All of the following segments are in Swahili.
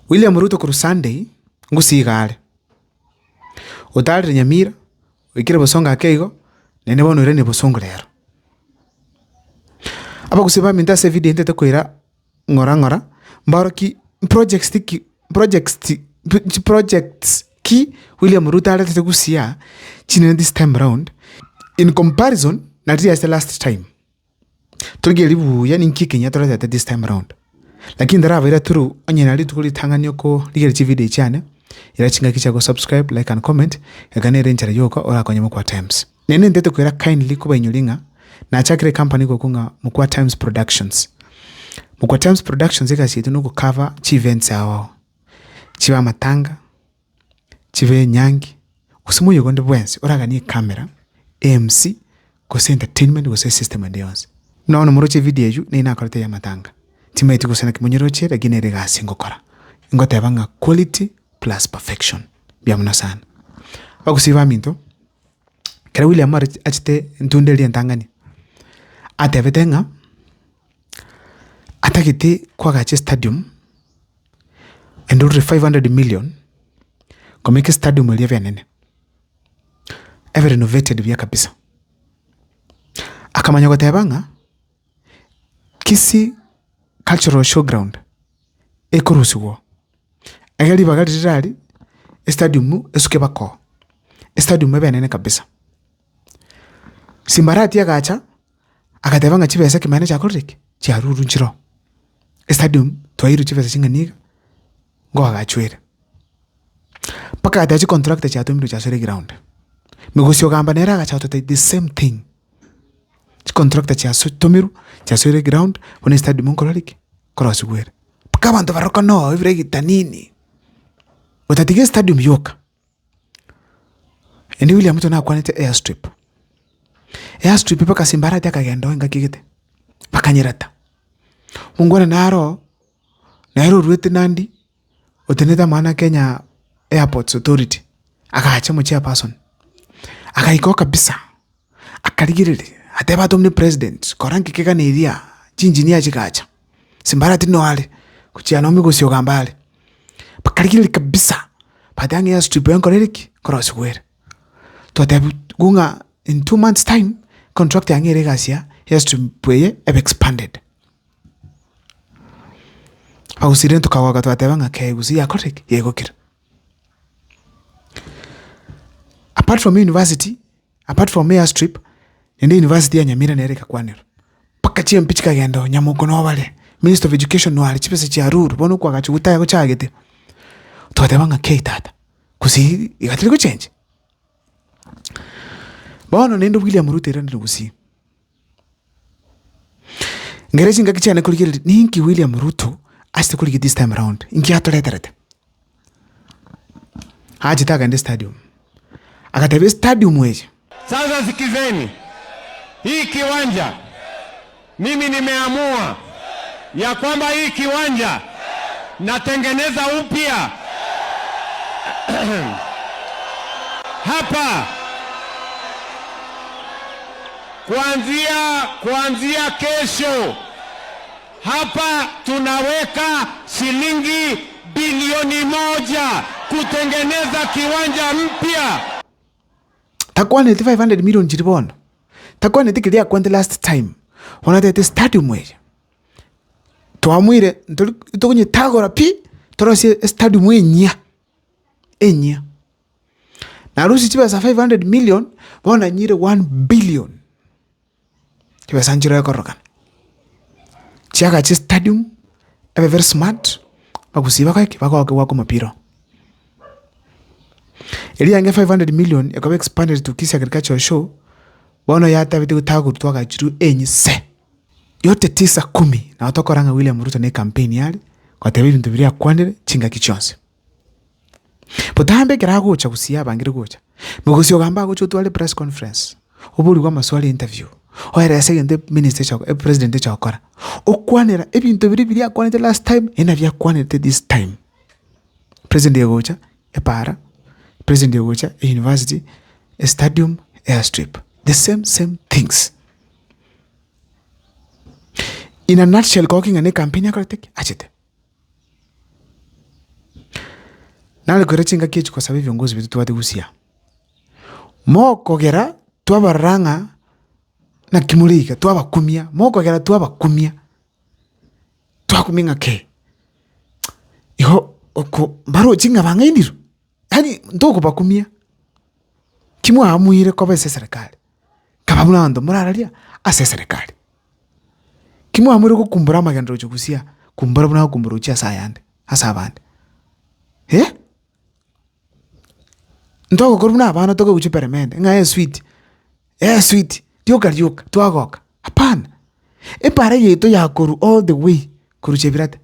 William Ruto kuru Sunday ngusigale utari Nyamira wikire busonga keigo nene bono ire ne busongo rero aba gusiba minta se video ntete kwira ngora mbaroki projects ki William Ruto alete gusia chine this time round in comparison na the last time tugelibu yani nkikenya torete this time round lakini ndara vira turu onyena ali tukuli tanganya ko ligere chi video cyane irachinga kicha go subscribe like and comment yagane renchara yoko ora konyemo kwa times nene ndete kwera kindly kuba inyolinga na chakire company ko kunga mukwa times productions eka no cover chi events awo chiba matanga chive nyangi usimuyo gonde bwensi ora gani camera AMC ko entertainment ko system and yons no muroche video yu ne ina karate ya matanga timeti kusana kimonyeroche lakini rega singokora ingotebanga quality plus perfection biamuna sana bakusiba minto kera William achite ntundeli ntangani atebetenga atakiti kwa gache stadium and 500 million komeke stadium ile venene ever renovated bya kabisa akamanya gotebanga kisi cultural showground ekurusiwo agali bagari rali stadium esuke bako stadium ebenene kabisa simbarati agacha akatebanga chibesa kimane cha korek cha ruru nchiro stadium twayiru chibesa chinganiga ngo agachwera paka atachi contract cha tomiru cha sore ground migosyo gamba nera agacha the same thing contract cha tomiru cha sore ground one stadium ngoralik cross gwere paka bantu baroko no ibregi tanini utatige stadium yoka eni William Ruto na kwanete airstrip paka simbarati akagenda ngakigete pakanyirata mungwana naro ruwete nandi uteneta maana Kenya Airports Authority akacha mu chairperson akaiko kabisa akarigirire ateba tomni president korangi keka neria engineer chikacha simbarati no ale kuchiana migosyo gambale pakarigirire kabisa padange ya strip yankoreriki cross gwere to tebu gunga in 2 months time contract yangere gasia yes to pay expanded au siren to kawaga to atebanga ke gusi ya correct yego kira apart from airstrip and university ya Nyamira nereka kwanero paka chie mpichika gendo nyamuko no bale Minister of Education no ali chipese cha ruru bono kwa gachuta yako chagete to atebanga ke tata kusi igatiri ko change bono nendo William Ruto rende gusi ngerechi ngakichana kulikiri ninki William Ruto asite kuliki this time around inki atoleterete haji taka ende stadium akatebe stadium weje. Sasa sikizeni, hii kiwanja mimi nimeamua ya kwamba hii kiwanja natengeneza upya hapa kuanzia kesho hapa tunaweka shilingi bilioni 1 kutengeneza kiwanja mpya. Takwa ni 500 million jiribona. Takwa ni tikilia kwende last time. Wanatete stadium weje. Tuamwire ntokonye tagora pi torosi stadium enya. Na rusi chiba sa 500 million bona nyire 1 billion. Chiba sanjiro ya korokan. Chiaka chi stadium ebe very smart bagusiba kwa wako mapiro. Eli yange 500 million yakabe expanded to Kisii Agricultural Show bona yata biti gutagu twaga chiru enyise yote 9-10 na watokoranga William Ruto ne campaign yali kwa tebi bintu biria kwandire chinga kichonse potambe kirago cha kusia bangire gocha mugosyo gamba gocho twale press conference obuli kwa maswali interview oera second minister cha president cha okora okwanera ebintu biria kwandire last time ena bya kwandire this time president yegocha epara president yegocha university a stadium airstrip the same things in a nutshell. Talking ane campaign ya karate achete nale kwera chinga kechi kwa sababu viongozi vitu tuwate gusia moko gera twabaranga na kimulika twabakumia moko gera twabakumia twakuminga ke iho oko baro chinga bangainiro hani ndoko bakumia kimwa amuire kwa bese serikali kababuna ndo murararia ase serikali kimwa amuire ko kumbura magendo chukusia kumbura buna kumbura uchi asayande asabande ndoko koruna abana toke uchi peremende nga sweet dio karyoka twagoka hapana pare yeto ya koru all the way koru chebirate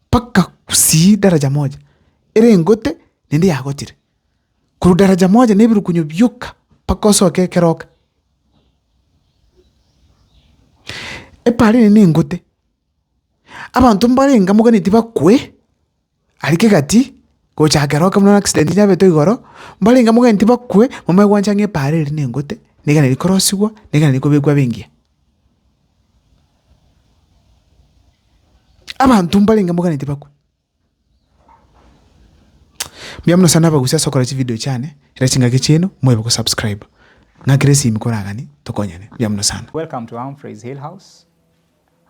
paka kusi daraja moja ngote nende yagotire koru daraja moja nebiru kunyo byuka paka soke keroka pare nene ngote abantu mbarenga mugani tibakwe arike gati ko chakeroka muna accident nyabe to igoro mbarenga mugani tibakwe mama gwanjange pare nene ngote negana likorosigwa negana likobegwa bengia abantu mbalenga mugane tibakwe byamno sana bagusia sokora chi video chane ira chinga kicheno mwebe ko subscribe ngakiresi mikoragani tokonyane byamno sana. Welcome to Humphreys Hill House.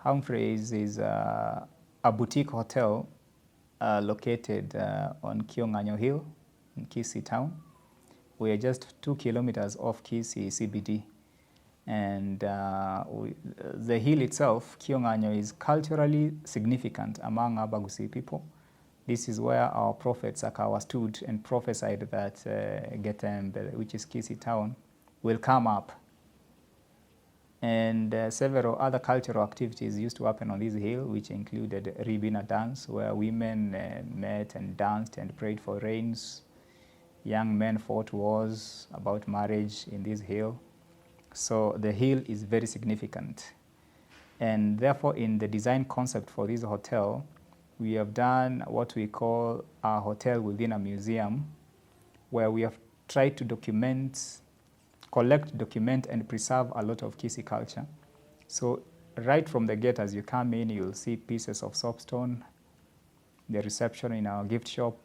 Humphreys is a boutique hotel located on Kionganyo Hill in Kisii town. We are just 2 kilometers off Kisii CBD, and the hill itself, Kionganyo, is culturally significant among Abagusi people. This is where our prophet Sakawa stood and prophesied that Getembe, which is Kisii town, will come up. And several other cultural activities used to happen on this hill, which included Ribina dance, where women met and danced and prayed for rains. Young men fought wars about marriage in this hill. So the hill is very significant. And therefore, in the design concept for this hotel, we have done what we call a hotel within a museum, where we have tried to collect, document, and preserve a lot of Kisii culture. So right from the gate as you come in, you'll see pieces of soapstone, the reception in our gift shop.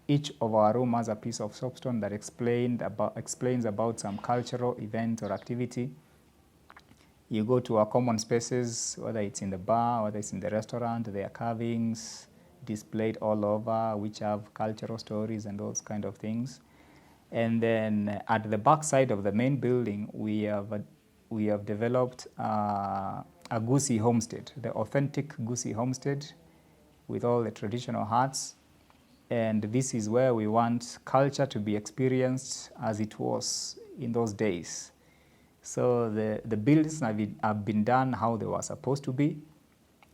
Each of our room has a piece of soapstone that explains about some cultural event or activity. You go to our common spaces, whether it's in the bar, whether it's in the restaurant, there are carvings displayed all over which have cultural stories and those kind of things. And then at the back side of the main building, we have developed a Gusii homestead, the authentic Gusii homestead with all the traditional huts. And this is where we want culture to be experienced as it was in those days. So the buildings have been done how they were supposed to be.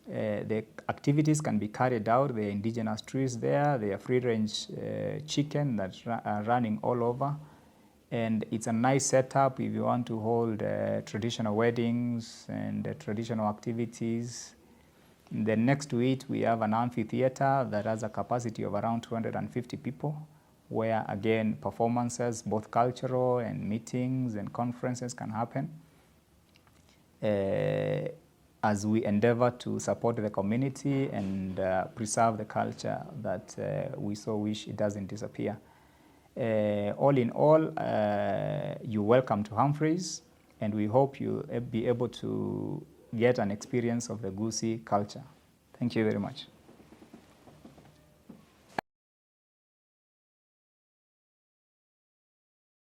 The activities can be carried out. There are indigenous trees there. There are free-range chicken that are running all over. And it's a nice setup if you want to hold traditional weddings and traditional activities. Then next to it, we have an amphitheater that has a capacity of around 250 people, where again performances, both cultural and meetings and conferences can happen as we endeavor to support the community and preserve the culture that we so wish it doesn't disappear. All in all, you're welcome to Humphreys, and we hope you'll be able to get an experience of the Gusii culture. Thank you very much.